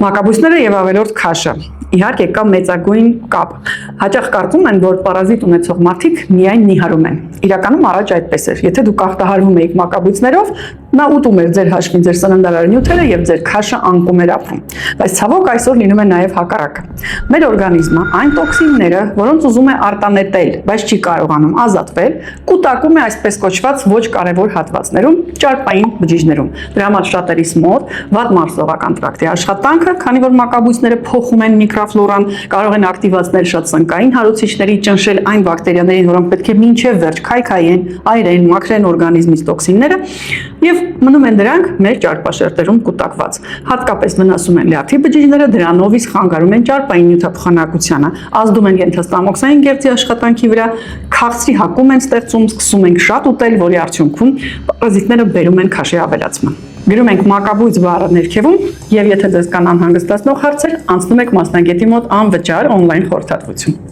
Մակաբույսները եւ ավելորդ քաշը։ Իհարկե կա մեծագույն կապ։ Հաճախ կարծում են, որ պարազիտ ունեցող մարդիկ միայն նիհարում են։ Իրականում առաջ այդպես էր։ Եթե դուք ախտահարվում եք մակաբույսներով, նա ուտում էր ձեր հաշվին ձեր սննդարար նյութերը եւ ձեր քաշը անկում էր ապրում։ Բայց ցավոք այսօր լինում է նաեւ հակառակը։ Մեր օրգանիզմը այն տոքսինները, որոնց ուզում է արտանետել, բայց չի կարողանում ազատվել, կուտակում է այսպես կոչված ոչ կարևոր հատվածներում, ճարպային բջիջներում։ Դրա համար շատերիս մոտ վատ մարսողական տրակտի աշխատանքը, քանի որ մակաբույսները փոխում են միկրոֆլորան, կարող են ակտիվացնել շատ սնկային հարուցիչների, ճնշել այն բակտերիաներին, որոնք պետք է մինչև վերջ քայքայեն, այրեն, մաքրեն օրգանիզմից տոքսինները եւ մնում են դրանք մեր ճարպաշերտերում կուտակված։ Հատկապես վնասում են լյարդի բջիջները, դրանով իսկ խանգարում են ճարպային նյութափոխանակությանը, ազդում են ենթաստամոքսային գեղձի աշխատանքի վրա, քաղցրի հակում են ստեղծում, սկսում ենք շատ ուտել, որի արդյունքում պարազիտները բերում են քաշի ավելացման։ Գրում ենք մակաբույծ բառը ներքևում եւ եթե ձեզ կան անհանգստացնող հարցեր, անցնում եք մասնագետի մոտ անվճար on-line խորհրդատվություն։